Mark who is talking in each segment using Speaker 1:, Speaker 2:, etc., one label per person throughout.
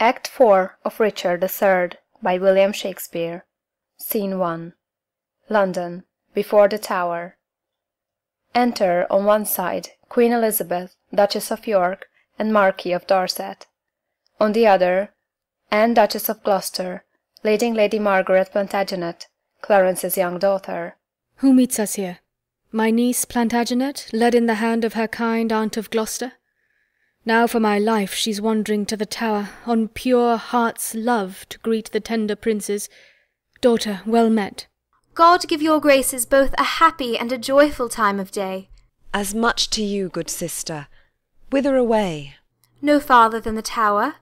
Speaker 1: Act 4 of Richard III by William Shakespeare. Scene 1. London, before the Tower. Enter on one side Queen Elizabeth, Duchess of York and Marquis of Dorset. On the other, Anne Duchess of Gloucester, leading Lady Margaret Plantagenet, Clarence's young daughter.
Speaker 2: Who meets us here? My niece Plantagenet, led in the hand of her kind aunt of Gloucester? Now for my life she's wandering to the Tower, on pure heart's love, to greet the tender princes. Daughter, well met.
Speaker 3: God give your graces both a happy and a joyful time of day.
Speaker 4: As much to you, good sister. Whither away?
Speaker 3: No farther than the Tower,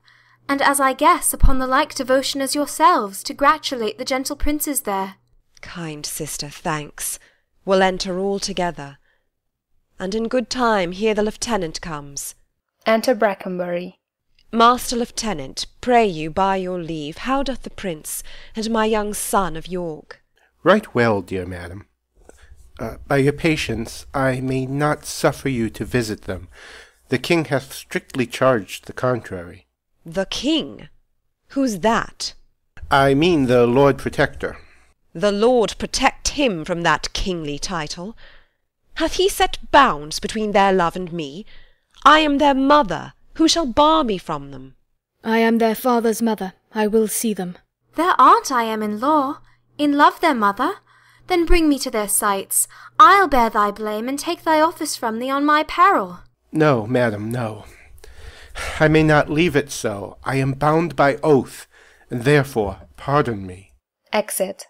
Speaker 3: and as I guess upon the like devotion as yourselves, to gratulate the gentle princes there.
Speaker 4: Kind sister, thanks. We'll enter all together. And in good time here the lieutenant comes.
Speaker 1: Enter Brackenbury.
Speaker 4: Master Lieutenant, pray you, by your leave, how doth the prince, and my young son of York?
Speaker 5: Right well, dear madam. By your patience, I may not suffer you to visit them. The king hath strictly charged the contrary.
Speaker 4: The king? Who's that?
Speaker 5: I mean the Lord Protector.
Speaker 4: The Lord protect him from that kingly title. Hath he set bounds between their love and me? I am their mother. Who shall bar me from them?
Speaker 2: I am their father's mother. I will see them.
Speaker 3: Their aunt I am in law, in love their mother. Then bring me to their sights. I'll bear thy blame, and take thy office from thee on my peril.
Speaker 5: No, madam, no. I may not leave it so. I am bound by oath, and therefore pardon me.
Speaker 1: Exit.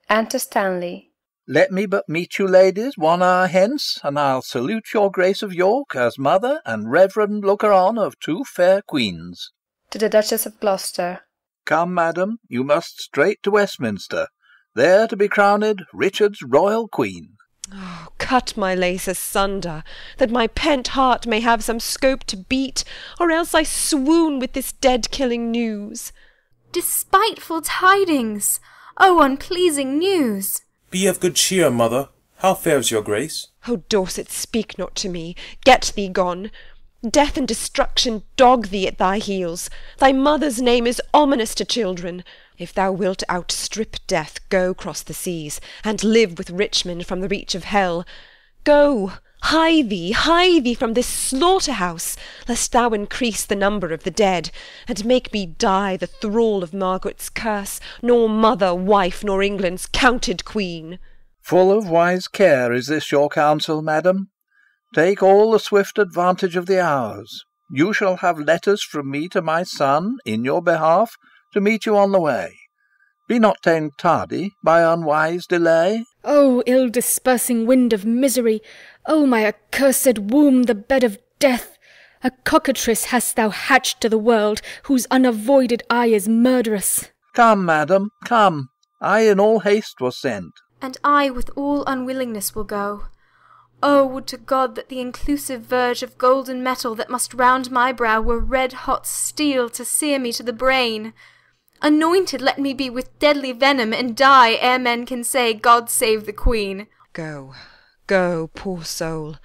Speaker 1: Enter Stanley.
Speaker 6: Let me but meet you, ladies, 1 hour hence, and I'll salute your Grace of York as mother and reverend looker-on of 2 fair queens.
Speaker 1: To the Duchess of Gloucester.
Speaker 6: Come, madam, you must straight to Westminster, there to be crowned Richard's royal queen.
Speaker 4: Oh, cut my lace asunder, that my pent heart may have some scope to beat, or else I swoon with this dead-killing news.
Speaker 3: Despiteful tidings! Oh, unpleasing news!
Speaker 7: Be of good cheer, mother. How fares your grace?
Speaker 4: O Dorset, speak not to me. Get thee gone. Death and destruction dog thee at thy heels. Thy mother's name is ominous to children. If thou wilt outstrip death, go cross the seas, and live with Richmond from the reach of hell. Go, hie thee from this slaughter-house, lest thou increase the number of the dead, and make me die the thrall of Margaret's curse, nor mother, wife, nor England's counted queen.
Speaker 6: Full of wise care is this your counsel, madam. Take all the swift advantage of the hours. You shall have letters from me to my son, in your behalf, to meet you on the way. Be not ta'en tardy by unwise delay.
Speaker 2: O ill-dispersing wind of misery! O my accursed womb, the bed of death! A cockatrice hast thou hatched to the world, whose unavoided eye is murderous.
Speaker 6: Come, madam, come. I in all haste was sent.
Speaker 3: And I with all unwillingness will go. Oh, would to God that the inclusive verge of golden metal that must round my brow were red-hot steel to sear me to the brain! Anointed let me be with deadly venom, and die ere men can say, God save the Queen.
Speaker 4: Go, go, poor soul.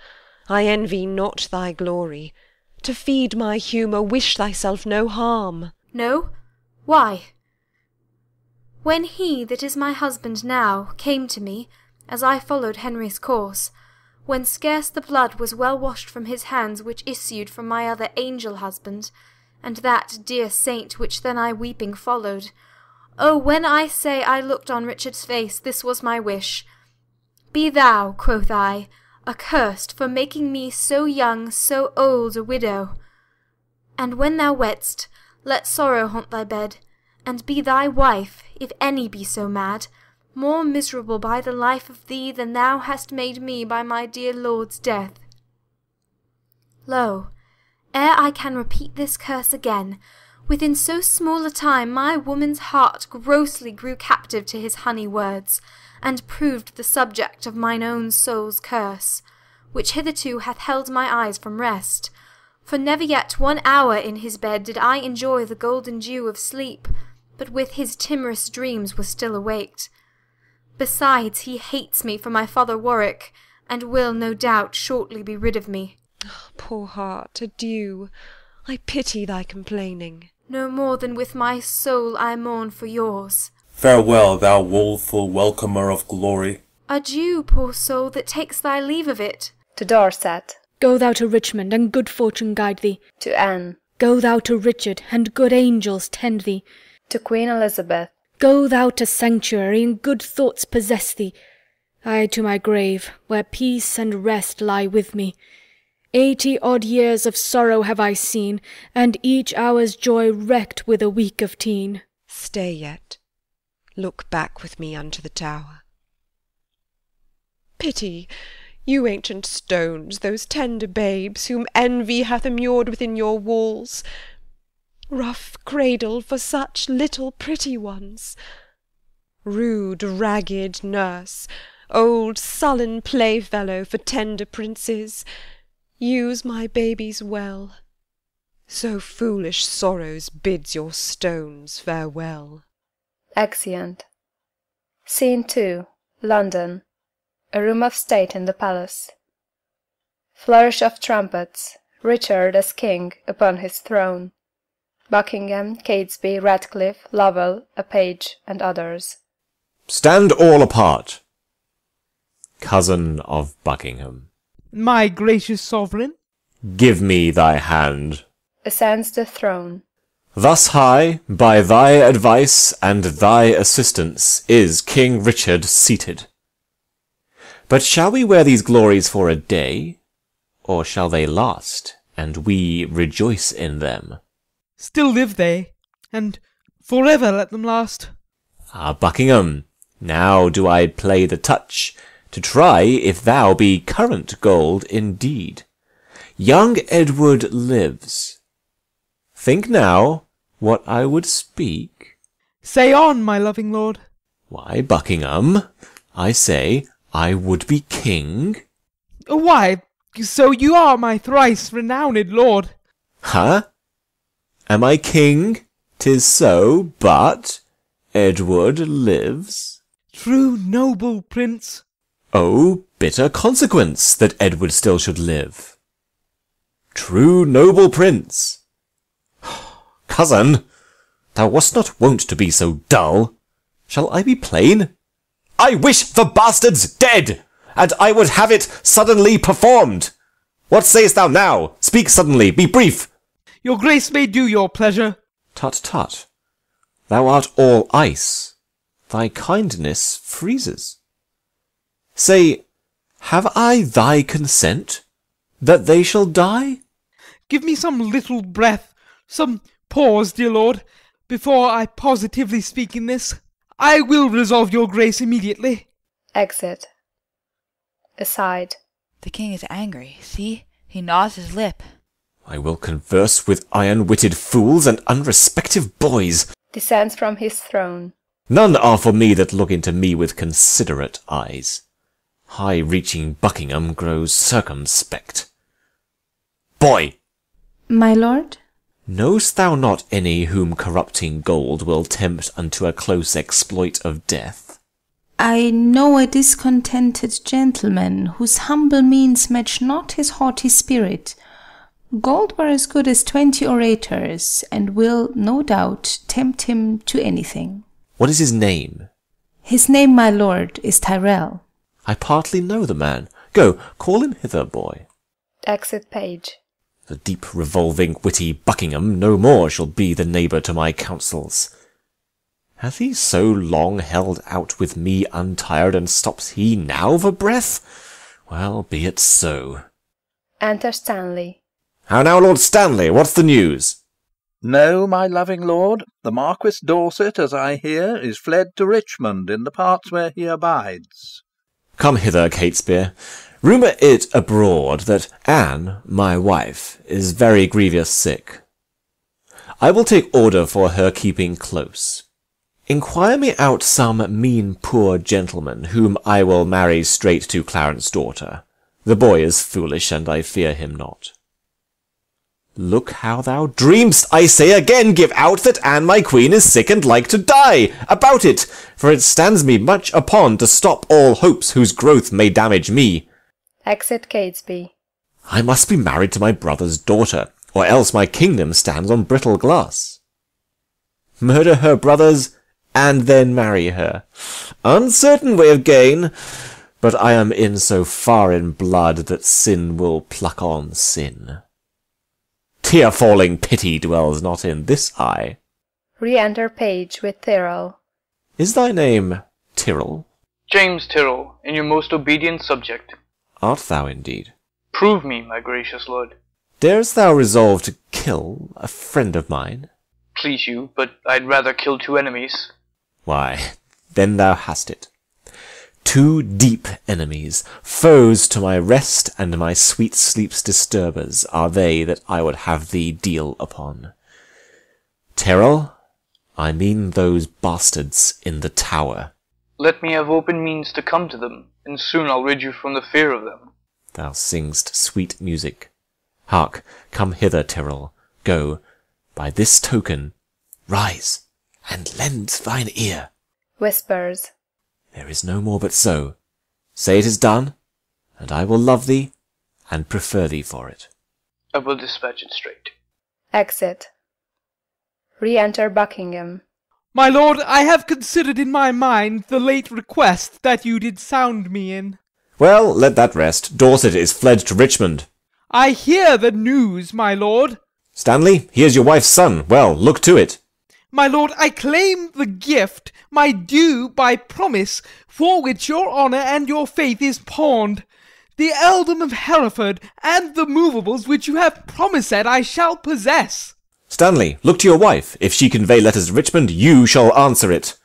Speaker 4: I envy not thy glory. To feed my humour, wish thyself no harm.
Speaker 3: No? Why? When he that is my husband now came to me, as I followed Henry's course, when scarce the blood was well washed from his hands which issued from my other angel husband, and that dear saint which then I weeping followed, oh, when I say I looked on Richard's face, this was my wish. Be thou, quoth I, accursed for making me so young, so old a widow. And when thou wedd'st, let sorrow haunt thy bed, and be thy wife, if any be so mad, more miserable by the life of thee than thou hast made me by my dear lord's death. Lo, ere I can repeat this curse again, within so small a time my woman's heart grossly grew captive to his honey words, and proved the subject of mine own soul's curse, which hitherto hath held my eyes from rest. For never yet 1 hour in his bed did I enjoy the golden dew of sleep, but with his timorous dreams was still awaked. Besides, he hates me for my father Warwick, and will, no doubt, shortly be rid of me.
Speaker 4: Poor heart, adieu. I pity thy complaining.
Speaker 3: no more than with my soul I mourn for yours.
Speaker 7: Farewell, thou woeful welcomer of glory.
Speaker 3: Adieu, poor soul that takes thy leave of it.
Speaker 1: To Dorset.
Speaker 2: Go thou to Richmond, and good fortune guide thee.
Speaker 1: To Anne.
Speaker 2: Go thou to Richard, and good angels tend thee.
Speaker 1: To Queen Elizabeth.
Speaker 2: Go thou to sanctuary, and good thoughts possess thee. I to my grave, where peace and rest lie with me. 80-odd years of sorrow have I seen, and each hour's joy wrecked with a week of teen.
Speaker 4: Stay yet. Look back with me unto the tower. Pity, you ancient stones, those tender babes, whom envy hath immured within your walls. Rough cradle for such little pretty ones. Rude, ragged nurse, old sullen playfellow for tender princes, use my babies well. So foolish sorrows bids your stones farewell.
Speaker 1: Exeunt. Scene 2. London. A room of state in the palace. Flourish of trumpets. Richard as king upon his throne. Buckingham, Catesby, Ratcliffe, Lovell, a page, and others.
Speaker 8: Stand all apart. Cousin of Buckingham.
Speaker 9: My gracious sovereign.
Speaker 8: Give me thy hand.
Speaker 1: Ascends the throne.
Speaker 8: Thus high, by thy advice and thy assistance, is King Richard seated. But shall we wear these glories for a day, or shall they last, and we rejoice in them?
Speaker 9: Still live they, and for ever let them last.
Speaker 8: Ah, Buckingham, now do I play the touch, to try if thou be current gold indeed. Young Edward lives. Think now what I would speak.
Speaker 9: Say on, my loving lord.
Speaker 8: Why, Buckingham, I say I would be king.
Speaker 9: Why, so you are my thrice renowned lord.
Speaker 8: Huh? Am I king? 'Tis so, but Edward lives.
Speaker 9: True noble prince.
Speaker 8: Oh, bitter consequence that Edward still should live. True noble prince. Cousin, thou wast not wont to be so dull. Shall I be plain? I wish the bastards dead, and I would have it suddenly performed. What sayest thou now? Speak suddenly, be brief.
Speaker 9: Your grace may do your pleasure.
Speaker 8: Tut, tut. Thou art all ice. Thy kindness freezes. Say, have I thy consent that they shall die?
Speaker 9: Give me some little breath, some pause, dear lord, before I positively speak in this. I will resolve your grace immediately.
Speaker 1: Exit. Aside.
Speaker 10: The king is angry. See, he gnaws his lip.
Speaker 8: I will converse with iron-witted fools and unrespective boys.
Speaker 1: Descends from his throne.
Speaker 8: None are for me that look into me with considerate eyes. High-reaching Buckingham grows circumspect. Boy!
Speaker 11: My lord?
Speaker 8: Know'st thou not any whom corrupting gold will tempt unto a close exploit of death?
Speaker 11: I know a discontented gentleman, whose humble means match not his haughty spirit. Gold were as good as 20 orators, and will, no doubt, tempt him to anything.
Speaker 8: What is his name?
Speaker 11: His name, my lord, is Tyrrel.
Speaker 8: I partly know the man. Go, call him hither, boy.
Speaker 1: Exit page.
Speaker 8: The deep revolving witty Buckingham no more shall be the neighbour to my counsels. Hath he so long held out with me untired, and stops he now for breath? Well, be it so.
Speaker 1: Enter Stanley.
Speaker 8: How now, Lord Stanley, what's the news?
Speaker 6: No, my loving lord, the Marquis Dorset, as I hear, is fled to Richmond in the parts where he abides.
Speaker 8: Come hither, Catesby. Rumour it abroad that Anne, my wife, is very grievous sick. I will take order for her keeping close. Inquire me out some mean poor gentleman, whom I will marry straight to Clarence' daughter. The boy is foolish, and I fear him not. Look how thou dream'st, I say again, give out that Anne my queen is sick and like to die. About it, for it stands me much upon to stop all hopes whose growth may damage me.
Speaker 1: Exit Catesby.
Speaker 8: I must be married to my brother's daughter, or else my kingdom stands on brittle glass. murder her brothers, and then marry her. Uncertain way of gain, but I am in so far in blood that sin will pluck on sin. Tear-falling pity dwells not in this eye.
Speaker 1: Re-enter Page with Tyrrell.
Speaker 8: Is thy name Tyrrell?
Speaker 12: James Tyrrell, and your most obedient subject.
Speaker 8: Art thou indeed?
Speaker 12: Prove me, my gracious lord.
Speaker 8: Darest thou resolve to kill a friend of mine?
Speaker 12: Please you, but I'd rather kill two enemies.
Speaker 8: Why, then thou hast it. Two deep enemies, foes to my rest and my sweet sleep's disturbers, are they that I would have thee deal upon. Tyrrell, I mean those bastards in the tower.
Speaker 12: Let me have open means to come to them, and soon I'll rid you from the fear of them.
Speaker 8: Thou sing'st sweet music. Hark, come hither, Tyrrell. Go, by this token, rise, and lend thine ear.
Speaker 1: Whispers.
Speaker 8: There is no more but so. Say it is done, and I will love thee, and prefer thee for it.
Speaker 12: I will dispatch it straight.
Speaker 1: Exit. Re-enter Buckingham.
Speaker 9: My lord, I have considered in my mind the late request that you did sound me in.
Speaker 8: Well, let that rest. Dorset is fled to Richmond.
Speaker 9: I hear the news, my lord.
Speaker 8: Stanley, here's your wife's son. Well, look to it.
Speaker 9: My lord, I claim the gift, my due by promise, for which your honour and your faith is pawned. The earldom of Hereford, and the movables which you have promised I shall possess.
Speaker 8: Stanley, look to your wife. If she convey letters to Richmond, you shall answer it.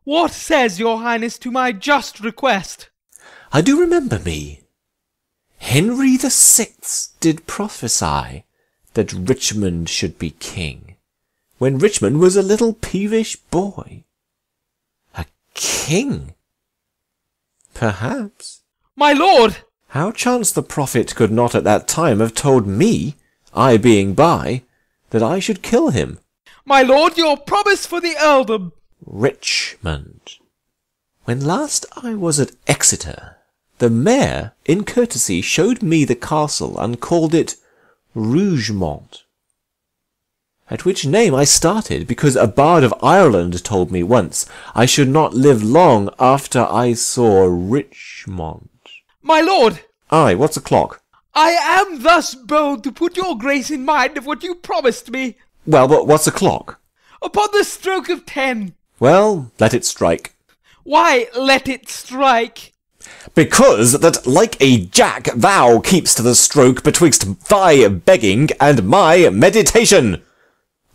Speaker 9: What says your highness to my just request?
Speaker 8: I do remember me. Henry the Sixth did prophesy that Richmond should be king, when Richmond was a little peevish boy. A king? Perhaps.
Speaker 9: My lord!
Speaker 8: How chanced the prophet could not at that time have told me, I being by, that I should kill him?
Speaker 9: My lord, your promise for the earldom.
Speaker 8: Richmond. When last I was at Exeter, the mayor, in courtesy, showed me the castle, and called it Rougemont. At which name I started, because a bard of Ireland told me once I should not live long after I saw Richmond.
Speaker 9: My lord!
Speaker 8: Aye, what's o'clock?
Speaker 9: I am thus bold to put your grace in mind of what you promised me.
Speaker 8: Well, but what's o'clock?
Speaker 9: Upon the stroke of 10.
Speaker 8: Well, let it strike.
Speaker 9: Why let it strike?
Speaker 8: Because that, like a jack, thou keep'st the stroke betwixt thy begging and my meditation.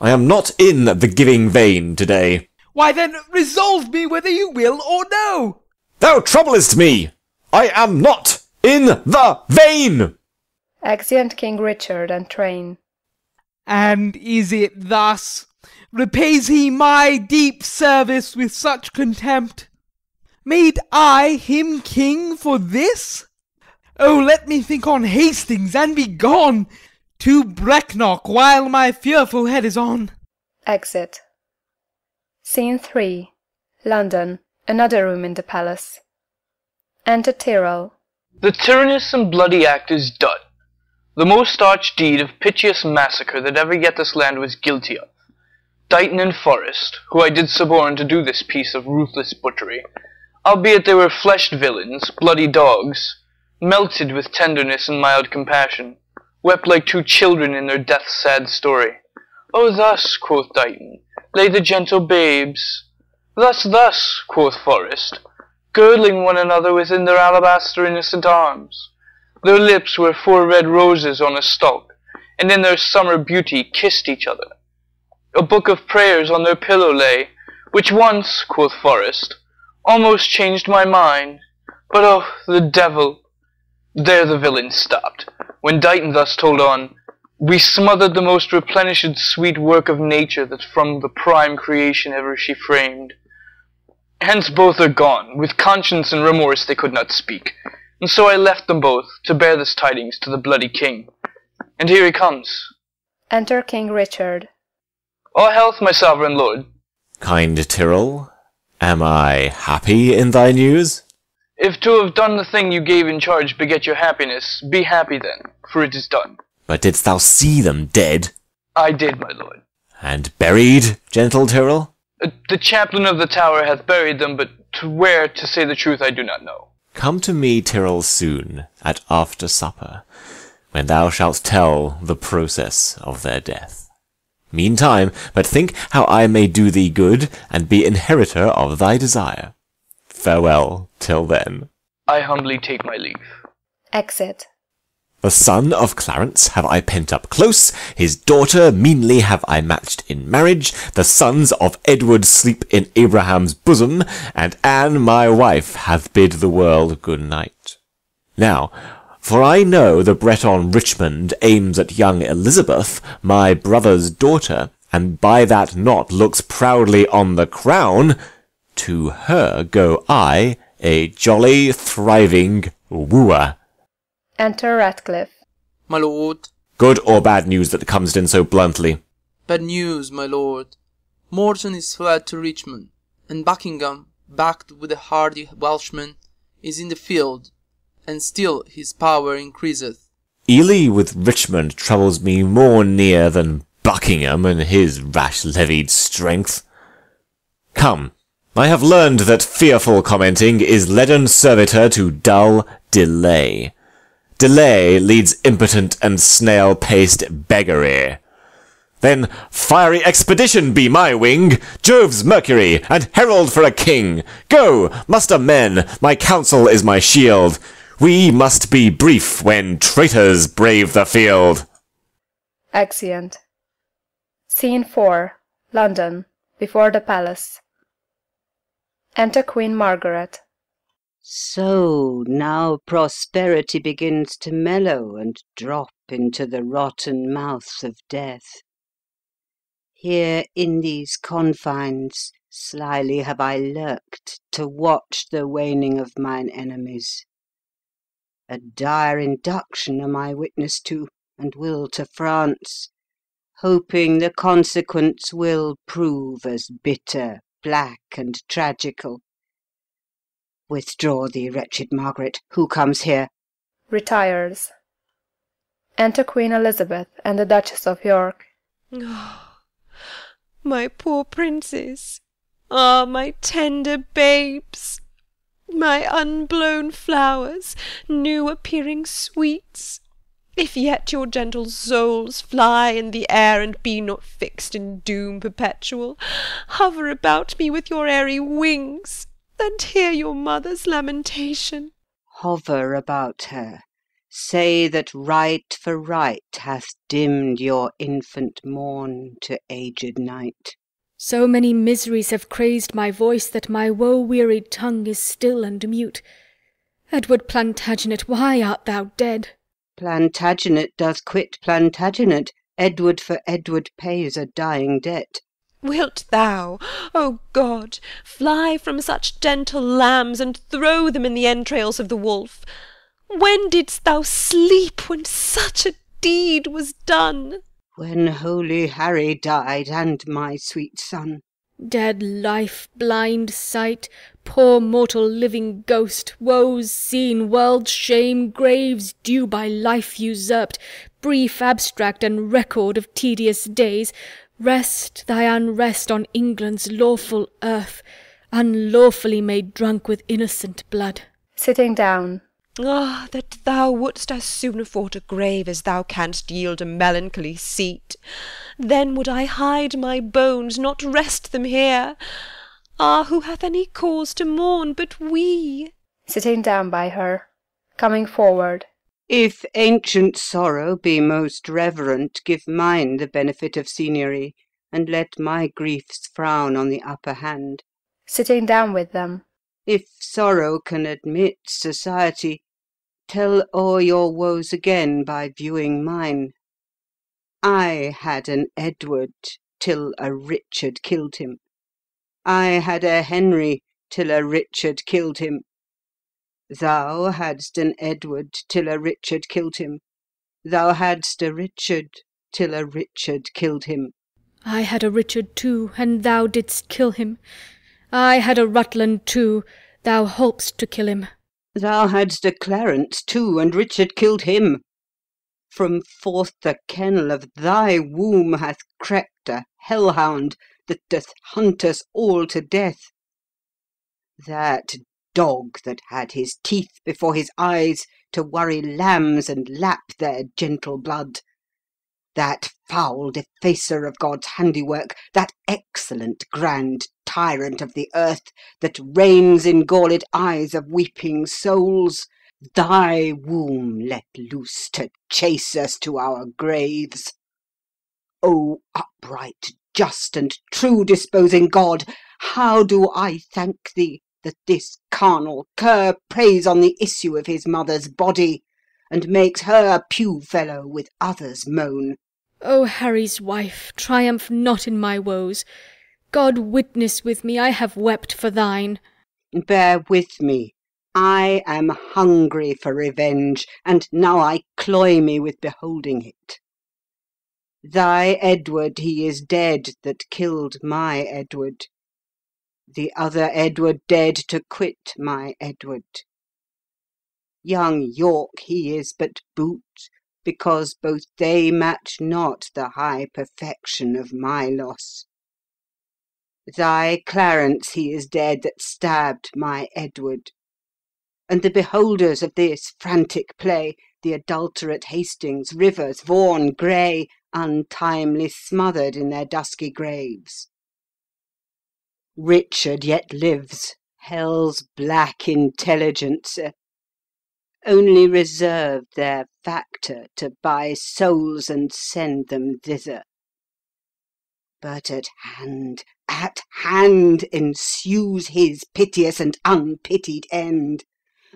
Speaker 8: I am not in the giving vein to-day.
Speaker 9: Why then resolve me whether you will or no.
Speaker 8: Thou troublest me. I am not in the vein.
Speaker 1: Exeunt King Richard and train.
Speaker 9: And is it thus? Repays he my deep service with such contempt? Made I him king for this? Oh, let me think on Hastings and be gone to Brecknock while my fearful head is on.
Speaker 1: Exit. Scene 3. London. Another room in the palace. Enter Tyrrell.
Speaker 12: The tyrannous and bloody act is done. The most arch deed of piteous massacre that ever yet this land was guilty of. Dighton and Forrest, who I did suborn to do this piece of ruthless butchery, albeit they were fleshed villains, bloody dogs, melted with tenderness and mild compassion, wept like two children in their death's sad story. Oh, thus, quoth Dighton, lay the gentle babes. Thus, quoth Forrest, girdling one another within their alabaster innocent arms. Their lips were 4 red roses on a stalk, and in their summer beauty kissed each other. A book of prayers on their pillow lay, which once, quoth Forrest, almost changed my mind. But oh, the devil! There the villain stopped. When Dighton thus told on, we smothered the most replenished sweet work of nature that from the prime creation ever she framed. Hence both are gone, with conscience and remorse they could not speak, and so I left them both, to bear this tidings to the bloody king. And here he comes.
Speaker 1: Enter King Richard.
Speaker 12: All health, my sovereign lord.
Speaker 8: Kind Tyrrell, am I happy in thy news?
Speaker 12: If to have done the thing you gave in charge beget your happiness, be happy then, for it is done.
Speaker 8: But didst thou see them dead?
Speaker 12: I did, my lord.
Speaker 8: And buried, gentle Tyrrell?
Speaker 12: The chaplain of the tower hath buried them, but to where, to say the truth, I do not know.
Speaker 8: Come to me, Tyrrell, soon, at after supper, when thou shalt tell the process of their death. Meantime, but think how I may do thee good, and be inheritor of thy desire. Farewell till then.
Speaker 12: I humbly take my leave.
Speaker 1: Exit.
Speaker 8: The son of Clarence have I pent up close, his daughter meanly have I matched in marriage, the sons of Edward sleep in Abraham's bosom, and Anne my wife hath bid the world good night. Now, for I know the Breton Richmond aims at young Elizabeth, my brother's daughter, and by that knot looks proudly on the crown, to her go I, a jolly, thriving wooer.
Speaker 1: Enter Ratcliffe.
Speaker 13: My lord.
Speaker 8: Good or bad news that comes in so bluntly?
Speaker 13: Bad news, my lord. Morton is fled to Richmond, and Buckingham, backed with a hardy Welshman, is in the field, and still his power increaseth.
Speaker 8: Ely with Richmond troubles me more near than Buckingham and his rash-levied strength. Come, I have learned that fearful commenting is leaden servitor to dull delay. Delay leads impotent and snail-paced beggary. Then fiery expedition be my wing, Jove's Mercury, and herald for a king. Go, muster men, my counsel is my shield. We must be brief when traitors brave the field.
Speaker 1: Exeunt. Scene 4. London, before the palace. Enter Queen Margaret.
Speaker 14: So now prosperity begins to mellow and drop into the rotten mouth of death. Here in these confines slyly have I lurked to watch the waning of mine enemies. A dire induction am I witness to, and will to France, hoping the consequence will prove as bitter, black, and tragical. Withdraw thee, wretched Margaret. Who comes here?
Speaker 1: Retires. Enter Queen Elizabeth and the Duchess of York.
Speaker 4: Oh, my poor princes! Ah, my tender babes! My unblown flowers, new appearing sweets! If yet your gentle souls fly in the air and be not fixed in doom perpetual, hover about me with your airy wings, and hear your mother's lamentation.
Speaker 14: Hover about her. Say that right for right hath dimmed your infant morn to aged night.
Speaker 2: So many miseries have crazed my voice that my woe-wearied tongue is still and mute. Edward Plantagenet, why art thou dead?
Speaker 14: Plantagenet doth quit Plantagenet. Edward for Edward pays a dying debt.
Speaker 4: Wilt thou, O God, fly from such gentle lambs, and throw them in the entrails of the wolf? When didst thou sleep, when such a deed was done?
Speaker 14: When holy Harry died, and my sweet son.
Speaker 2: Dead life, blind sight, poor mortal living ghost, woes seen, world's shame, graves due by life usurped, brief abstract and record of tedious days, rest thy unrest on England's lawful earth, unlawfully made drunk with innocent blood.
Speaker 1: Sitting down.
Speaker 4: Ah, that thou wouldst as soon afford a grave as thou canst yield a melancholy seat. Then would I hide my bones, not rest them here. Ah, who hath any cause to mourn but we?
Speaker 1: Sitting down by her. Coming forward.
Speaker 14: If ancient sorrow be most reverent, give mine the benefit of seniority, and let my griefs frown on the upper hand.
Speaker 1: Sitting down with them.
Speaker 14: If sorrow can admit society, tell o'er your woes again by viewing mine. I had an Edward till a Richard killed him. I had a Henry till a Richard killed him. Thou hadst an Edward till a Richard killed him. Thou hadst a Richard till a Richard killed him.
Speaker 2: I had a Richard too, and thou didst kill him. I had a Rutland too, thou holp'st to kill him.
Speaker 14: Thou hadst a Clarence too, and Richard killed him. From forth the kennel of thy womb hath crept a hell-hound that doth hunt us all to death. That dog that had his teeth before his eyes to worry lambs and lap their gentle blood, that foul defacer of God's handiwork, that excellent grand tyrant of the earth, that reigns in galled eyes of weeping souls, thy womb let loose to chase us to our graves. O upright, just, and true disposing God, how do I thank thee that this carnal cur preys on the issue of his mother's body, and makes her pew-fellow with others' moan.
Speaker 2: O Harry's wife, triumph not in my woes. God witness with me, I have wept for thine.
Speaker 14: Bear with me. I am hungry for revenge, and now I cloy me with beholding it. Thy Edward he is dead that killed my Edward. The other Edward dead to quit my Edward. Young York he is but boot, because both they match not the high perfection of my loss. Thy Clarence he is dead that stabbed my Edward. And the beholders of this frantic play, the adulterate Hastings, Rivers, Vaughan, Grey, untimely smothered in their dusky graves. Richard yet lives, hell's black intelligencer, only reserved their factor to buy souls and send them thither. But at hand ensues his piteous and unpitied end.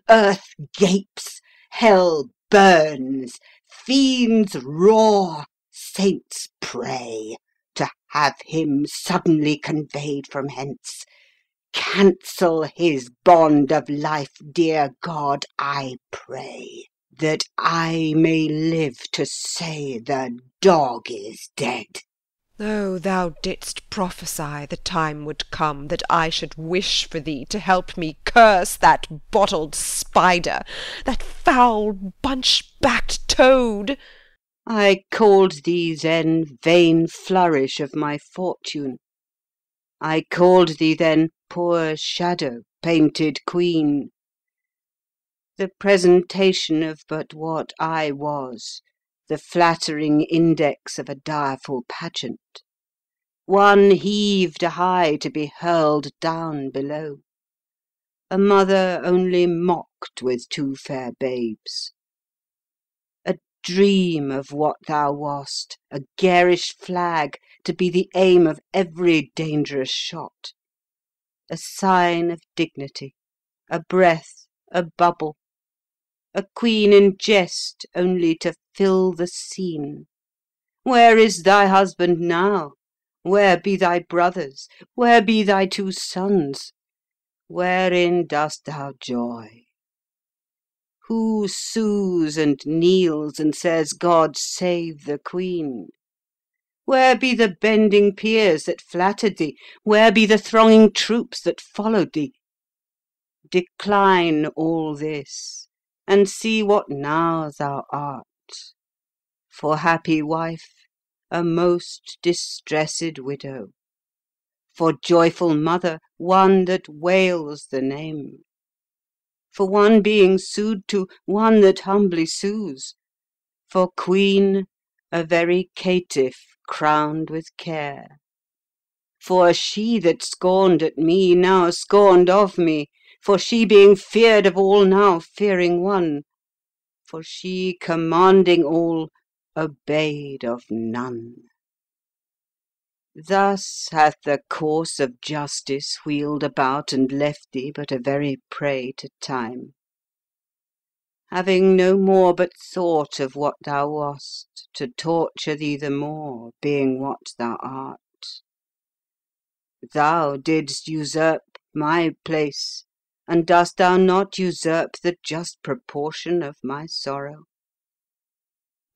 Speaker 14: Earth gapes, hell burns, fiends roar, saints pray to have him suddenly conveyed from hence. Cancel his bond of life, dear God, I pray, that I may live to say the dog is dead.
Speaker 4: Oh, thou didst prophesy the time would come that I should wish for thee to help me curse that bottled spider, that foul bunch-backed toad.
Speaker 14: I called thee then vain flourish of my fortune. I called thee then poor shadow, painted queen. The presentation of but what I was, the flattering index of a direful pageant, one heaved high to be hurled down below, a mother only mocked with two fair babes, a dream of what thou wast, a garish flag to be the aim of every dangerous shot, a sign of dignity, a breath, a bubble, a queen in jest only to fill the scene. Where is thy husband now? Where be thy brothers? Where be thy two sons? Wherein dost thou joy? Who sues and kneels and says, God save the Queen? Where be the bending peers that flattered thee? Where be the thronging troops that followed thee? Decline all this, and see what now thou art. For happy wife, a most distressed widow. For joyful mother, one that wails the name. For one being sued to, one that humbly sues. For queen, a very caitiff crowned with care. For she that scorned at me, now scorned of me. For she being feared of all, now fearing one. For she commanding all, obeyed of none. Thus hath the course of justice wheeled about and left thee but a very prey to time, having no more but thought of what thou wast, to torture thee the more, being what thou art. Thou didst usurp my place, and dost thou not usurp the just proportion of my sorrow?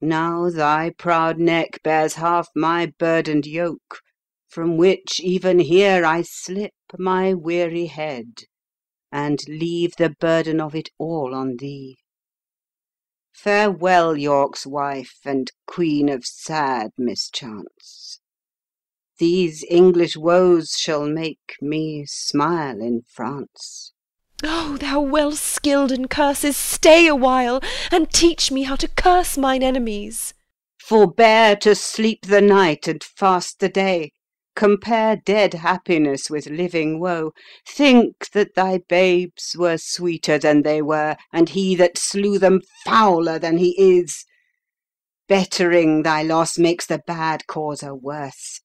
Speaker 14: Now thy proud neck bears half my burdened yoke, from which even here I slip my weary head, and leave the burden of it all on thee. Farewell, York's wife, and queen of sad mischance. These English woes shall make me smile in France.
Speaker 4: Oh, thou well skilled in curses, stay a while, and teach me how to curse mine enemies.
Speaker 14: Forbear to sleep the night and fast the day. Compare dead happiness with living woe. Think that thy babes were sweeter than they were, and he that slew them fouler than he is. Bettering thy loss makes the bad causer worse.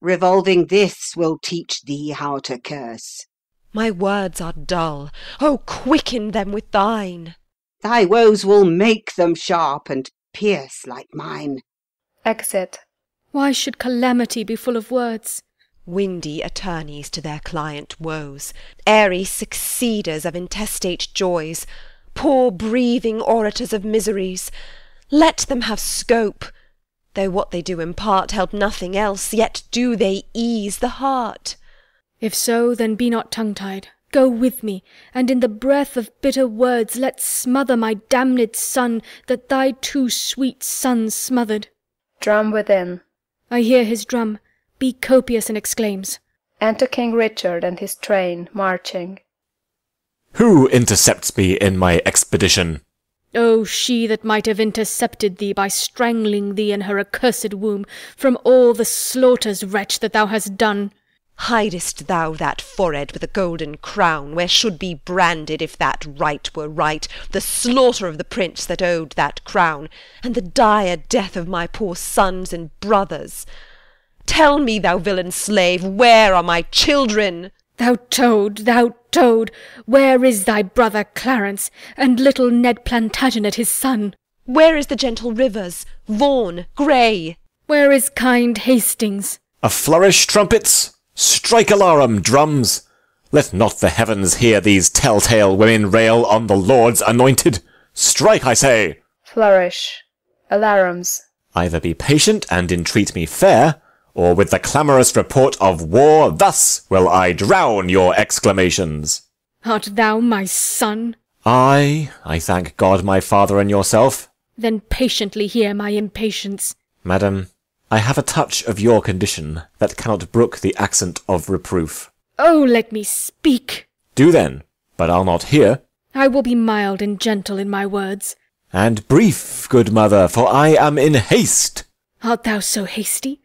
Speaker 14: Revolving this will teach thee how to curse.
Speaker 4: My words are dull. Oh, quicken them with thine.
Speaker 14: Thy woes will make them sharp and pierce like mine.
Speaker 1: Exit.
Speaker 2: Why should calamity be full of words?
Speaker 4: Windy attorneys to their client woes, airy succeeders of intestate joys, poor breathing orators of miseries. Let them have scope. Though what they do impart help nothing else, yet do they ease the heart.
Speaker 2: If so, then be not tongue-tied. Go with me, and in the breath of bitter words let smother my damned son, that thy two sweet sons smothered.
Speaker 1: Drum within.
Speaker 2: I hear his drum. Be copious in exclaims.
Speaker 1: Enter King Richard and his train, marching.
Speaker 8: Who intercepts me in my expedition?
Speaker 2: O she that might have intercepted thee by strangling thee in her accursed womb, from all the slaughters, wretch, that thou hast done.
Speaker 4: Hidest thou that forehead with a golden crown, where should be branded, if that right were right, the slaughter of the prince that owed that crown, and the dire death of my poor sons and brothers? Tell me, thou villain slave, where are my children?
Speaker 2: Thou toad, where is thy brother Clarence, and little Ned Plantagenet his son?
Speaker 4: Where is the gentle Rivers, Vaughan, Grey?
Speaker 2: Where is kind Hastings?
Speaker 8: A flourish, trumpets! Strike alarum, drums! Let not the heavens hear these telltale women rail on the Lord's anointed. Strike, I say!
Speaker 1: Flourish. Alarums.
Speaker 8: Either be patient and entreat me fair, or with the clamorous report of war thus will I drown your exclamations.
Speaker 2: Art thou my son?
Speaker 8: I thank God my father and yourself.
Speaker 2: Then patiently hear my impatience.
Speaker 8: Madam, I have a touch of your condition that cannot brook the accent of reproof.
Speaker 2: Oh, let me speak.
Speaker 8: Do then, but I'll not hear.
Speaker 2: I will be mild and gentle in my words.
Speaker 8: And brief, good mother, for I am in haste.
Speaker 2: Art thou so hasty?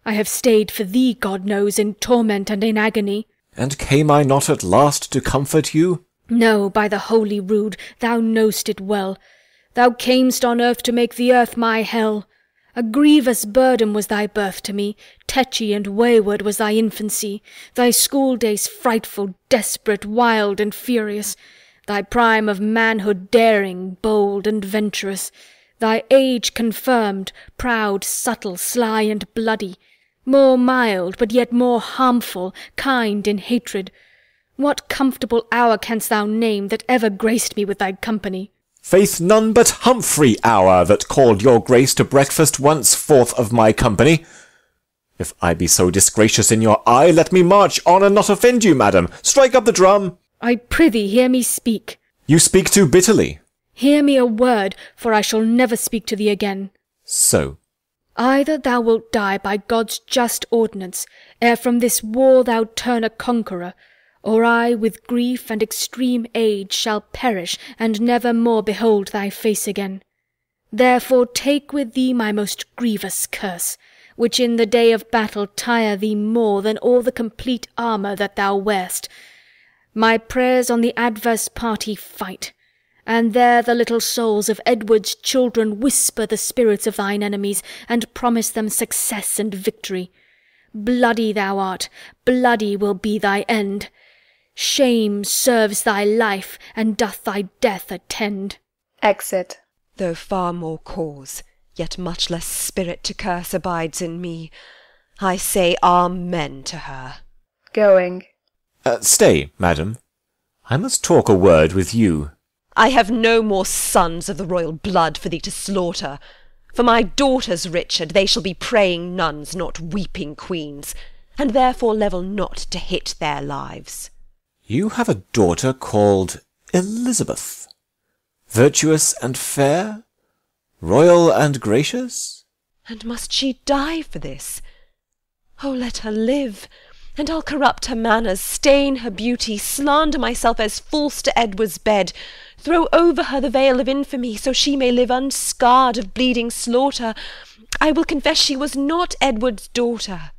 Speaker 2: I have stayed for thee, God knows, in torment and in agony.
Speaker 8: And came I not at last to comfort you?
Speaker 2: No, by the holy rood, thou know'st it well. Thou camest on earth to make the earth my hell. A grievous burden was thy birth to me, tetchy and wayward was thy infancy, thy school days frightful, desperate, wild, and furious, thy prime of manhood daring, bold, and venturous, thy age confirmed, proud, subtle, sly, and bloody, more mild, but yet more harmful, kind in hatred. What comfortable hour canst thou name that ever graced me with thy company?
Speaker 8: Faith, none but Humphrey hour that called your grace to breakfast once forth of my company. If I be so disgracious in your eye, let me march on and not offend you, madam. Strike up the drum.
Speaker 2: I prithee hear me speak.
Speaker 8: You speak too bitterly.
Speaker 2: Hear me a word, for I shall never speak to thee again.
Speaker 8: So.
Speaker 2: Either thou wilt die by God's just ordinance, ere from this war thou turn a conqueror, or I with grief and extreme age shall perish, and never more behold thy face again. Therefore take with thee my most grievous curse, which in the day of battle tire thee more than all the complete armour that thou wear'st. My prayers on the adverse party fight, and there the little souls of Edward's children whisper the spirits of thine enemies, and promise them success and victory. Bloody thou art, bloody will be thy end. Shame serves thy life, and doth thy death attend.
Speaker 1: Exit.
Speaker 4: Though far more cause, yet much less spirit to curse abides in me, I say amen to her.
Speaker 1: Going.
Speaker 8: Stay, madam. I must talk a word with you.
Speaker 4: I have no more sons of the royal blood for thee to slaughter. For my daughters, Richard, they shall be praying nuns, not weeping queens, and therefore level not to hit their lives.
Speaker 8: You have a daughter called Elizabeth, virtuous and fair, royal and gracious?
Speaker 4: And must she die for this? Oh, let her live, and I'll corrupt her manners, stain her beauty, slander myself as false to Edward's bed, throw over her the veil of infamy, so she may live unscarred of bleeding slaughter. I will confess she was not Edward's daughter.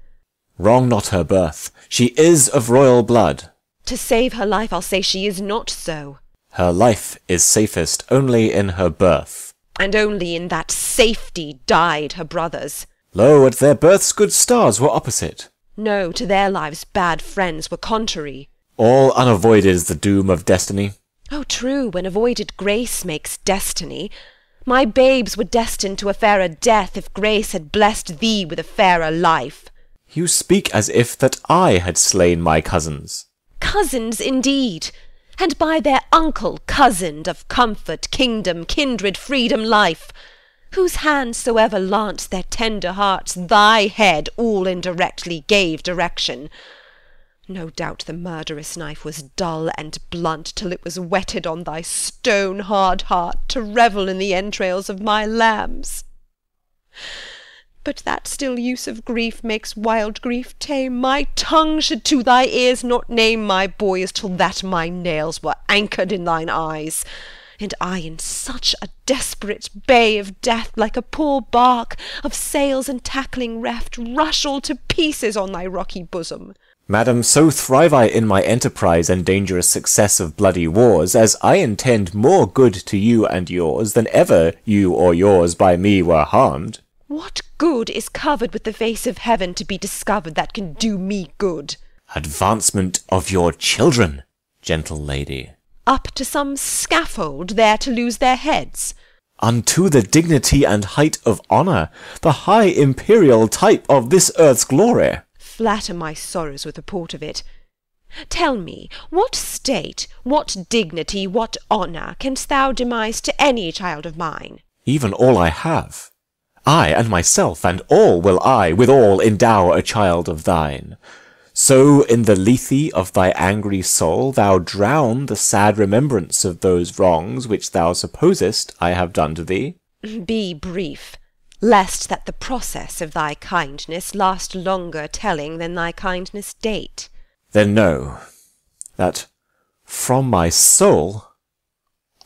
Speaker 8: Wrong not her birth. She is of royal blood.
Speaker 4: To save her life, I'll say she is not so.
Speaker 8: Her life is safest only in her birth.
Speaker 4: And only in that safety died her brothers.
Speaker 8: Lo, at their births good stars were opposite.
Speaker 4: No, to their lives bad friends were contrary.
Speaker 8: All unavoided is the doom of destiny.
Speaker 4: Oh, true, when avoided grace makes destiny. My babes were destined to a fairer death if grace had blessed thee with a fairer life.
Speaker 8: You speak as if that I had slain my cousins.
Speaker 4: Cousins indeed, and by their uncle cozened of comfort, kingdom, kindred, freedom, life. Whose hands soever launched their tender hearts, thy head all indirectly gave direction. No doubt the murderous knife was dull and blunt till it was whetted on thy stone-hard heart to revel in the entrails of my lambs. But that still use of grief makes wild grief tame. My tongue should to thy ears not name my boys till that my nails were anchored in thine eyes, and I in such a desperate bay of death, like a poor bark, of sails and tackling reft, rush all to pieces on thy rocky bosom.
Speaker 8: Madam, so thrive I in my enterprise and dangerous success of bloody wars, as I intend more good to you and yours than ever you or yours by me were harmed.
Speaker 4: What good is covered with the face of heaven to be discovered that can do me good?
Speaker 8: Advancement of your children, gentle lady.
Speaker 4: Up to some scaffold there to lose their heads.
Speaker 8: Unto the dignity and height of honour, the high imperial type of this earth's glory.
Speaker 4: Flatter my sorrows with report of it. Tell me, what state, what dignity, what honour canst thou demise to any child of mine?
Speaker 8: Even all I have. I and myself and all will I withal endow a child of thine. So in the lethe of thy angry soul thou drown the sad remembrance of those wrongs which thou supposest I have done to thee.
Speaker 4: Be brief, lest that the process of thy kindness last longer telling than thy kindness date.
Speaker 8: Then know, that from my soul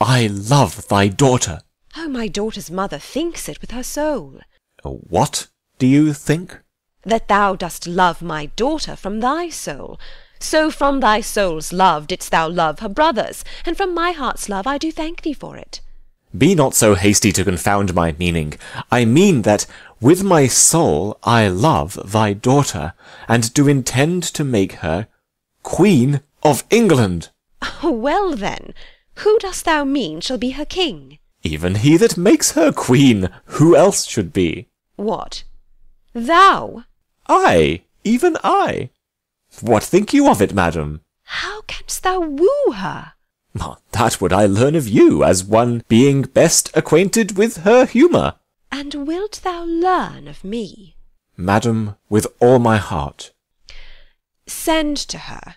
Speaker 8: I love thy daughter.
Speaker 4: Oh, my daughter's mother thinks it with her soul.
Speaker 8: What do you think?
Speaker 4: That thou dost love my daughter from thy soul. So from thy soul's love didst thou love her brothers, and from my heart's love I do thank thee for it.
Speaker 8: Be not so hasty to confound my meaning. I mean that with my soul I love thy daughter, and do intend to make her Queen of England.
Speaker 4: Oh, well then, who dost thou mean shall be her king?
Speaker 8: Even he that makes her queen, who else should be?
Speaker 4: What? Thou?
Speaker 8: I, even I. What think you of it, madam?
Speaker 4: How canst thou woo her?
Speaker 8: That would I learn of you, as one being best acquainted with her humour.
Speaker 4: And wilt thou learn of me?
Speaker 8: Madam, with all my heart.
Speaker 4: Send to her,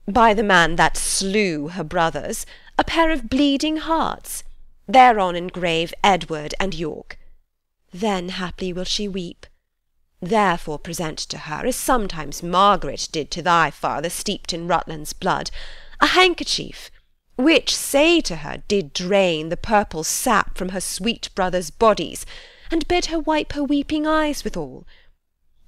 Speaker 4: by the man that slew her brothers, a pair of bleeding hearts, thereon engrave Edward and York. Then haply will she weep. Therefore present to her, as sometimes Margaret did to thy father steeped in Rutland's blood, a handkerchief, which, say to her, did drain the purple sap from her sweet brothers' bodies, and bid her wipe her weeping eyes withal.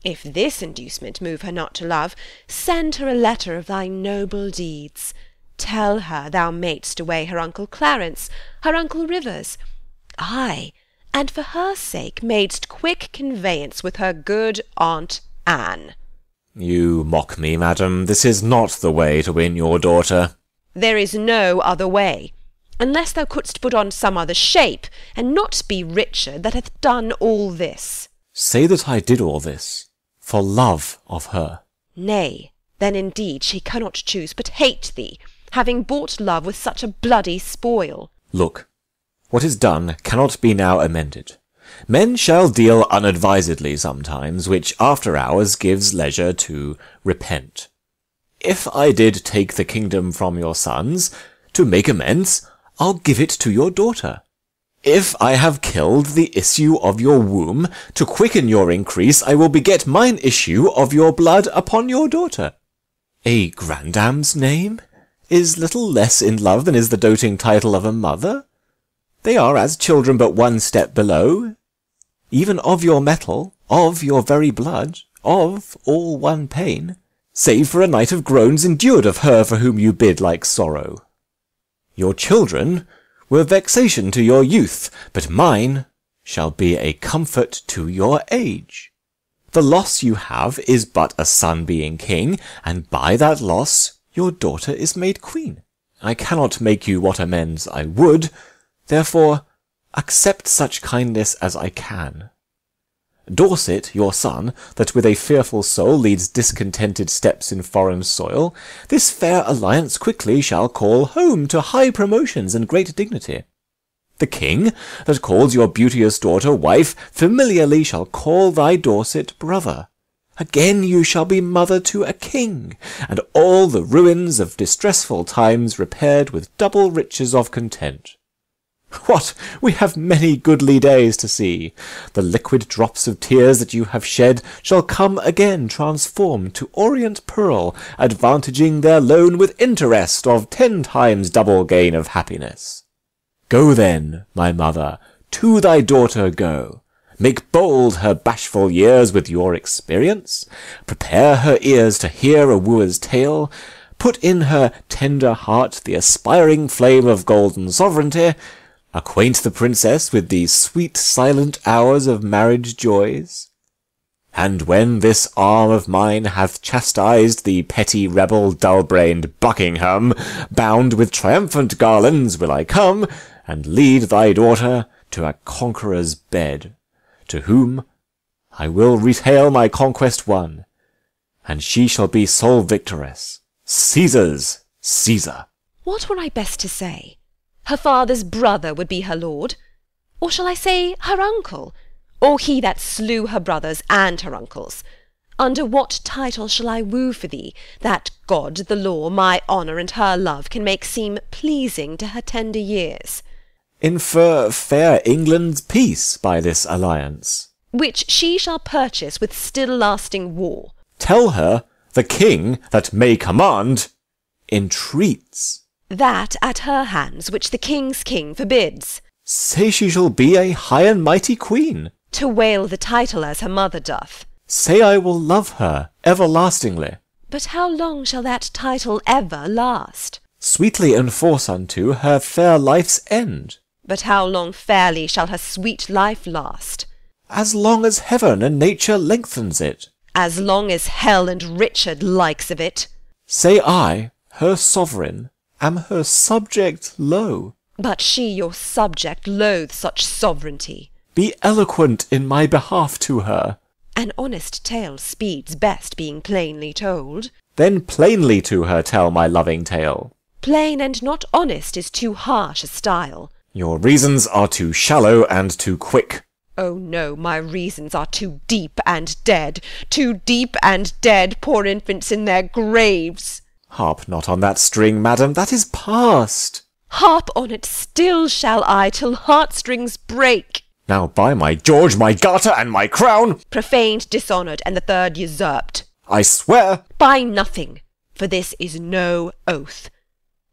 Speaker 4: If this inducement move her not to love, send her a letter of thy noble deeds. Tell her thou madest away her uncle Clarence, her uncle Rivers, ay, and for her sake madest quick conveyance with her good aunt Anne.
Speaker 8: You mock me, madam. This is not the way to win your daughter.
Speaker 4: There is no other way, unless thou couldst put on some other shape, and not be Richard that hath done all this.
Speaker 8: Say that I did all this for love of her.
Speaker 4: Nay, then indeed she cannot choose but hate thee, having bought love with such a bloody spoil.
Speaker 8: Look, what is done cannot be now amended. Men shall deal unadvisedly sometimes, which after hours gives leisure to repent. If I did take the kingdom from your sons, to make amends, I'll give it to your daughter. If I have killed the issue of your womb, to quicken your increase, I will beget mine issue of your blood upon your daughter. A grandam's name is little less in love than is the doting title of a mother. They are as children but one step below. Even of your metal, of your very blood, of all one pain, save for a night of groans endured of her for whom you bid like sorrow. Your children were vexation to your youth, but mine shall be a comfort to your age. The loss you have is but a son being king, and by that loss your daughter is made queen. I cannot make you what amends I would, therefore accept such kindness as I can. Dorset, your son, that with a fearful soul leads discontented steps in foreign soil, this fair alliance quickly shall call home to high promotions and great dignity. The king, that calls your beauteous daughter wife, familiarly shall call thy Dorset brother. Again you shall be mother to a king, and all the ruins of distressful times repaired with double riches of content. What! we have many goodly days to see. The liquid drops of tears that you have shed shall come again transformed to orient pearl, advantaging their loan with interest of 10 times double gain of happiness. Go then, my mother, to thy daughter go. Make bold her bashful years with your experience. Prepare her ears to hear a wooer's tale. Put in her tender heart the aspiring flame of golden sovereignty. Acquaint the princess with these sweet silent hours of marriage joys. And when this arm of mine hath chastised the petty rebel dull-brained Buckingham, bound with triumphant garlands will I come, and lead thy daughter to a conqueror's bed, to whom I will retail my conquest won, and she shall be sole victoress, Caesar's Caesar.
Speaker 4: What were I best to say? Her father's brother would be her lord? Or shall I say her uncle? Or he that slew her brothers and her uncles? Under what title shall I woo for thee, that God, the law, my honour, and her love can make seem pleasing to her tender years?
Speaker 8: Infer fair England's peace by this alliance,
Speaker 4: Which she shall purchase with still-lasting war.
Speaker 8: Tell her the king that may command entreats.
Speaker 4: That at her hands which the king's king forbids.
Speaker 8: Say she shall be a high and mighty queen.
Speaker 4: To wail the title as her mother doth.
Speaker 8: Say I will love her everlastingly.
Speaker 4: But how long shall that title ever last?
Speaker 8: Sweetly enforce unto her fair life's end.
Speaker 4: But how long fairly shall her sweet life last?
Speaker 8: As long as heaven and nature lengthens it.
Speaker 4: As long as hell and Richard likes of it.
Speaker 8: Say I, her sovereign, am her subject low.
Speaker 4: But she, your subject, loathes such sovereignty.
Speaker 8: Be eloquent in my behalf to her.
Speaker 4: An honest tale speeds best being plainly told.
Speaker 8: Then plainly to her tell my loving tale.
Speaker 4: Plain and not honest is too harsh a style.
Speaker 8: Your reasons are too shallow and too quick.
Speaker 4: Oh no, my reasons are too deep and dead, poor infants in their graves.
Speaker 8: Harp not on that string, madam, that is past.
Speaker 4: Harp on it still shall I, till heartstrings break.
Speaker 8: Now by my George, my garter, and my crown,
Speaker 4: profaned, dishonoured, and the third usurped,
Speaker 8: I swear
Speaker 4: by nothing, for this is no oath.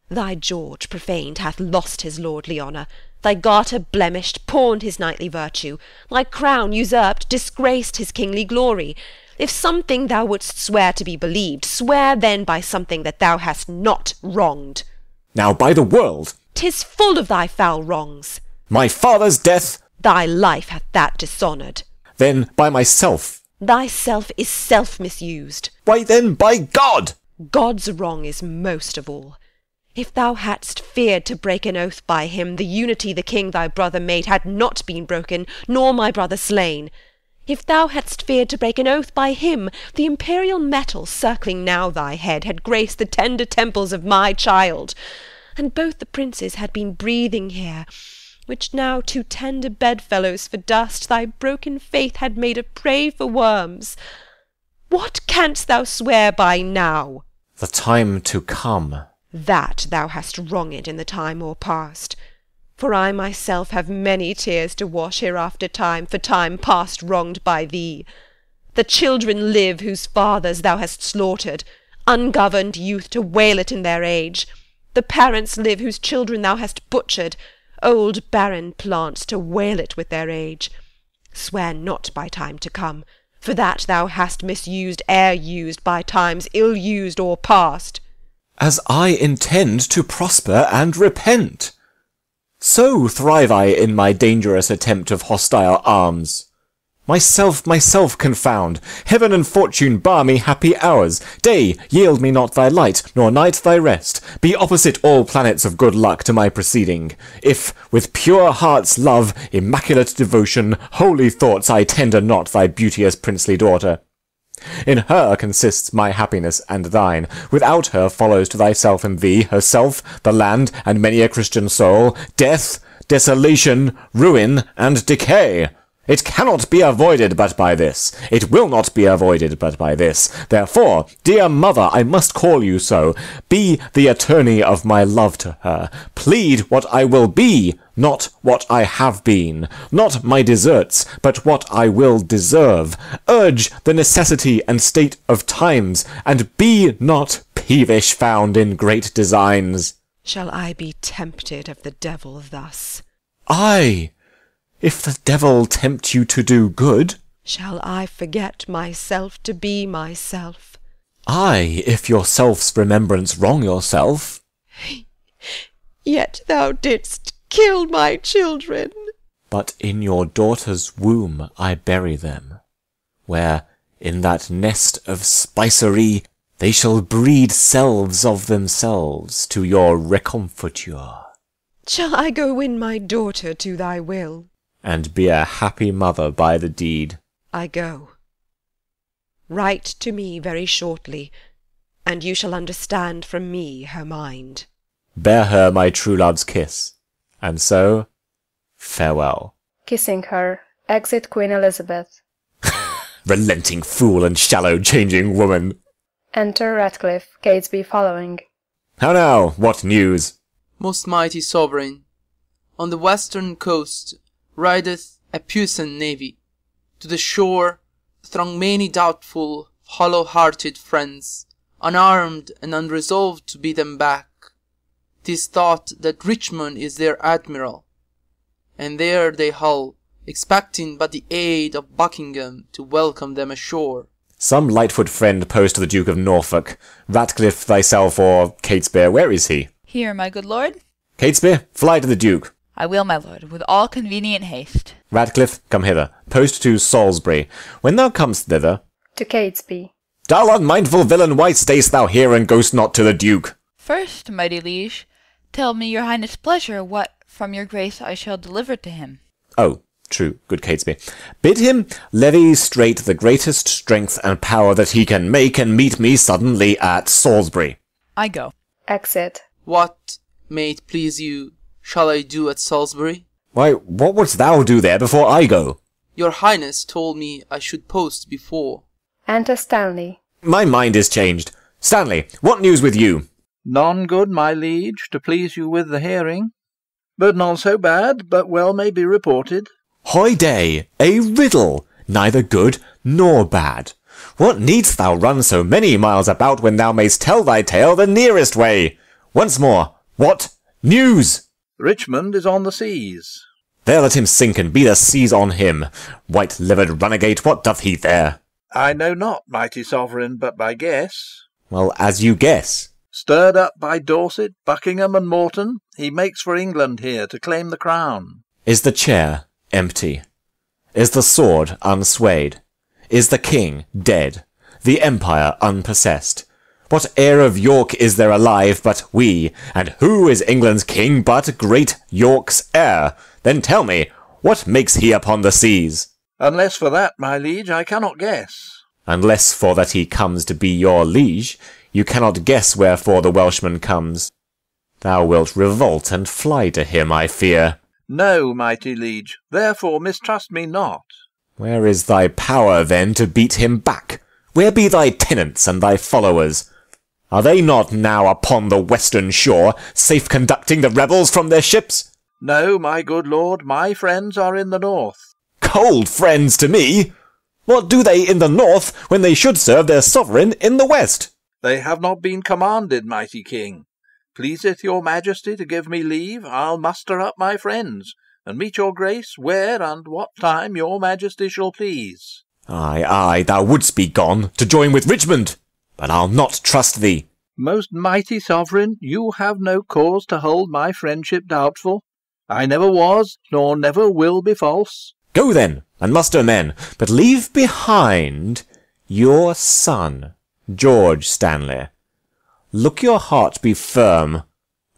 Speaker 4: Thy George profaned hath lost his lordly honour, thy garter blemished, pawned his knightly virtue, thy crown usurped, disgraced his kingly glory. If something thou wouldst swear to be believed, swear then by something that thou hast not wronged.
Speaker 8: Now by the world,
Speaker 4: 'tis full of thy foul wrongs.
Speaker 8: My father's death,
Speaker 4: thy life hath that dishonoured.
Speaker 8: Then by myself,
Speaker 4: thyself is self-misused.
Speaker 8: Why then by God,
Speaker 4: God's wrong is most of all. If thou hadst feared to break an oath by him, the unity the king thy brother made had not been broken, nor my brother slain. If thou hadst feared to break an oath by him, the imperial metal circling now thy head had graced the tender temples of my child, and both the princes had been breathing here, which now two tender bedfellows for dust thy broken faith had made a prey for worms. What canst thou swear by now?
Speaker 8: The time to come.
Speaker 4: That thou hast wronged in the time o'erpast. For I myself have many tears to wash hereafter time for time past wronged by thee. The children live whose fathers thou hast slaughtered, ungoverned youth to wail it in their age. The parents live whose children thou hast butchered, old barren plants to wail it with their age. Swear not by time to come, for that thou hast misused ere used by times ill used or past.
Speaker 8: As I intend to prosper and repent, so thrive I in my dangerous attempt of hostile arms. Myself confound. Heaven and fortune bar me happy hours. Day, yield me not thy light, nor night thy rest. Be opposite all planets of good luck to my proceeding. If, with pure heart's love, immaculate devotion, holy thoughts I tender not thy beauteous princely daughter. In her consists my happiness and thine. Without her follows to thyself and thee, herself, the land, and many a Christian soul, death, desolation, ruin, and decay. It cannot be avoided but by this. It will not be avoided but by this. Therefore, dear mother, I must call you so. Be the attorney of my love to her. Plead what I will be, not what I have been. Not my deserts, but what I will deserve. Urge the necessity and state of times, and be not peevish found in great designs.
Speaker 4: Shall I be tempted of the devil thus?
Speaker 8: Aye, if the devil tempt you to do good.
Speaker 4: Shall I forget myself to be myself?
Speaker 8: Aye, if your self's remembrance wrong yourself.
Speaker 4: Yet thou didst kill my children.
Speaker 8: But in your daughter's womb I bury them, where, in that nest of spicery, they shall breed selves of themselves to your recomforture.
Speaker 4: Shall I go win my daughter to thy will?
Speaker 8: And be a happy mother by the deed.
Speaker 4: I go. Write to me very shortly, and you shall understand from me her mind.
Speaker 8: Bear her my true love's kiss, and so, farewell.
Speaker 1: Kissing her, exit Queen Elizabeth.
Speaker 8: Relenting fool and shallow changing woman.
Speaker 1: Enter Ratcliffe, Catesby following.
Speaker 8: How now, what news?
Speaker 13: Most mighty sovereign, on the western coast rideth a puissant navy. To the shore throng many doubtful, hollow-hearted friends, unarmed and unresolved to beat them back. 'Tis thought that Richmond is their admiral, and there they hull, expecting but the aid of Buckingham to welcome them ashore.
Speaker 8: Some Lightfoot friend post to the Duke of Norfolk. Ratcliffe, thyself, or Catesby, where is he?
Speaker 10: Here, my good lord.
Speaker 8: Catesby, fly to the Duke.
Speaker 10: I will, my lord, with all convenient haste.
Speaker 8: Ratcliffe, come hither. Post to Salisbury. When thou comest thither...
Speaker 1: To Catesby.
Speaker 8: Dull unmindful villain, why stay'st thou here, and goest not to the Duke?
Speaker 10: First, mighty liege, tell me your highness' pleasure what from your grace I shall deliver to him.
Speaker 8: Oh, true, good Catesby. Bid him levy straight the greatest strength and power that he can make, and meet me suddenly at Salisbury.
Speaker 10: I go.
Speaker 1: Exit.
Speaker 13: What, may it please you, shall I do at Salisbury?
Speaker 8: Why, what wouldst thou do there before I go?
Speaker 13: Your highness told me I should post before.
Speaker 1: Enter Stanley.
Speaker 8: My mind is changed. Stanley, what news with you?
Speaker 6: None good, my liege, to please you with the hearing. But none so bad, but well may be reported.
Speaker 8: Hoy day, a riddle, neither good nor bad. What needst thou run so many miles about when thou mayst tell thy tale the nearest way? Once more, what news?
Speaker 6: Richmond is on the seas.
Speaker 8: There let him sink, and be the seas on him. White-livered runagate, what doth he there?
Speaker 6: I know not, mighty sovereign, but by guess.
Speaker 8: Well, as you guess.
Speaker 6: Stirred up by Dorset, Buckingham, and Morton, he makes for England here to claim the crown.
Speaker 8: Is the chair empty? Is the sword unswayed? Is the king dead? The empire unpossessed? What heir of York is there alive but we? And who is England's king but great York's heir? Then tell me, what makes he upon the seas?
Speaker 6: Unless for that, my liege, I cannot guess.
Speaker 8: Unless for that he comes to be your liege, you cannot guess wherefore the Welshman comes. Thou wilt revolt and fly to him, I fear.
Speaker 6: No, mighty liege, therefore mistrust me not.
Speaker 8: Where is thy power, then, to beat him back? Where be thy tenants and thy followers? Are they not now upon the western shore, safe conducting the rebels from their ships?
Speaker 6: No, my good lord, my friends are in the north.
Speaker 8: Cold friends to me! What do they in the north when they should serve their sovereign in the west?
Speaker 6: They have not been commanded, mighty king. Pleaseth your majesty to give me leave, I'll muster up my friends, and meet your grace where and what time your majesty shall please.
Speaker 8: Ay, ay, thou wouldst be gone, to join with Richmond, but I'll not trust thee.
Speaker 6: Most mighty sovereign, you have no cause to hold my friendship doubtful. I never was, nor never will be false.
Speaker 8: Go then, and muster men, but leave behind your son, George Stanley. Look your heart be firm,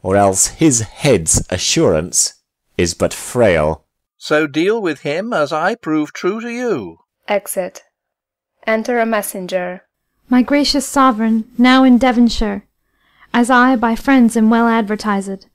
Speaker 8: or else his head's assurance is but frail.
Speaker 6: So deal with him as I prove true to you.
Speaker 1: Exit. Enter a messenger.
Speaker 15: My gracious sovereign, now in Devonshire, as I by friends am well advertised,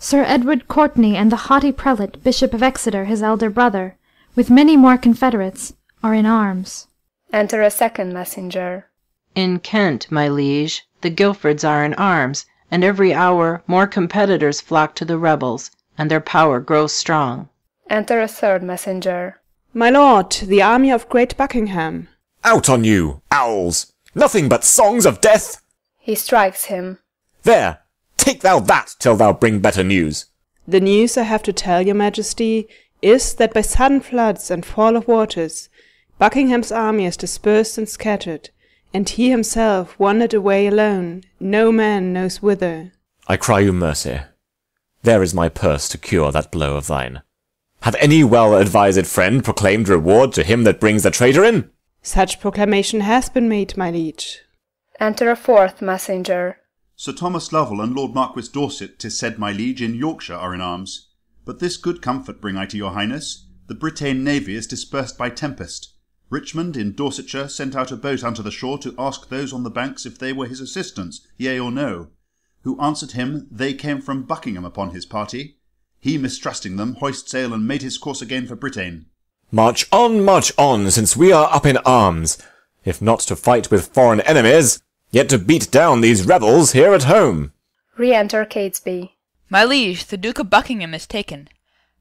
Speaker 15: Sir Edward Courtenay and the haughty prelate, Bishop of Exeter, his elder brother, with many more confederates, are in arms.
Speaker 1: Enter a second messenger.
Speaker 16: In Kent, my liege, the Guilfords are in arms, and every hour more competitors flock to the rebels, and their power grows strong.
Speaker 1: Enter a third messenger.
Speaker 17: My lord, the army of great Buckingham.
Speaker 8: Out on you, owls! Nothing but songs of death!
Speaker 1: He strikes him.
Speaker 8: There, take thou that till thou bring better news.
Speaker 17: The news I have to tell your majesty is that by sudden floods and fall of waters, Buckingham's army is dispersed and scattered, and he himself wandered away alone, no man knows whither.
Speaker 8: I cry you mercy. There is my purse to cure that blow of thine. Hath any well-advised friend proclaimed reward to him that brings the traitor in?
Speaker 17: Such proclamation has been made, my liege.
Speaker 1: Enter a fourth messenger.
Speaker 18: Sir Thomas Lovell and Lord Marquis Dorset, 'tis said, my liege, in Yorkshire are in arms. But this good comfort bring I to your highness. The Britagne navy is dispersed by tempest. Richmond in Dorsetshire sent out a boat unto the shore to ask those on the banks if they were his assistants, yea or no. Who answered him, they came from Buckingham upon his party. He, mistrusting them, hoist sail and made his course again for Britagne.
Speaker 8: March on, since we are up in arms, if not to fight with foreign enemies, yet to beat down these rebels here at home.
Speaker 1: Re-enter Catesby.
Speaker 10: My liege, the Duke of Buckingham is taken.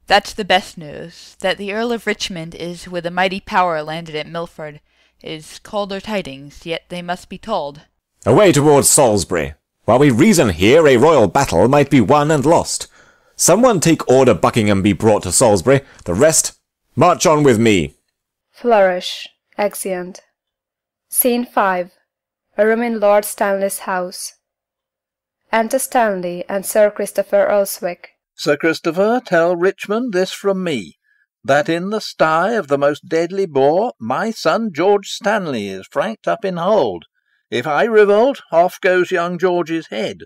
Speaker 10: That's the best news. That the Earl of Richmond is with a mighty power landed at Milford is colder tidings, yet they must be told.
Speaker 8: Away towards Salisbury. While we reason here, a royal battle might be won and lost. Someone take order Buckingham be brought to Salisbury, the rest march on with me.
Speaker 1: Flourish. Exeunt. Scene 5. A room in Lord Stanley's house. Enter Stanley and Sir Christopher Elswick.
Speaker 6: Sir Christopher, tell Richmond this from me, that in the sty of the most deadly boar my son George Stanley is franked up in hold. If I revolt, off goes young George's head.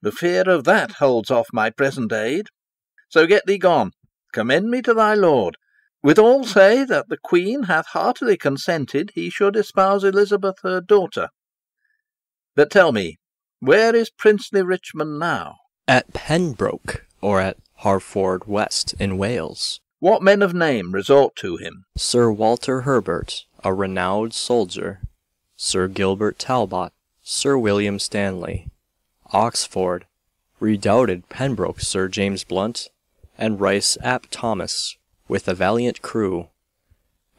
Speaker 6: The fear of that holds off my present aid. So get thee gone, commend me to thy lord. Withal say that the Queen hath heartily consented he should espouse Elizabeth her daughter. But tell me, where is princely Richmond now?
Speaker 19: At Pembroke, or at Harford West in Wales.
Speaker 6: What men of name resort to him?
Speaker 19: Sir Walter Herbert, a renowned soldier, Sir Gilbert Talbot, Sir William Stanley, Oxford, redoubted Pembroke Sir James Blunt, and Rice ap Thomas, with a valiant crew,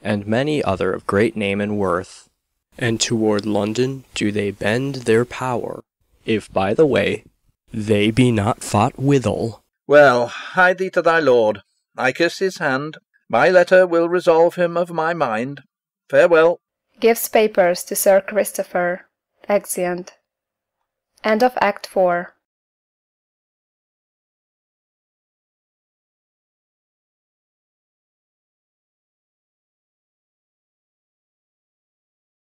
Speaker 19: and many other of great name and worth. And toward London do they bend their power, if by the way they be not fought withal.
Speaker 6: Well, hide thee to thy lord. I kiss his hand. My letter will resolve him of my mind. Farewell.
Speaker 1: Gives papers to Sir Christopher. Exeunt. End of Act 4.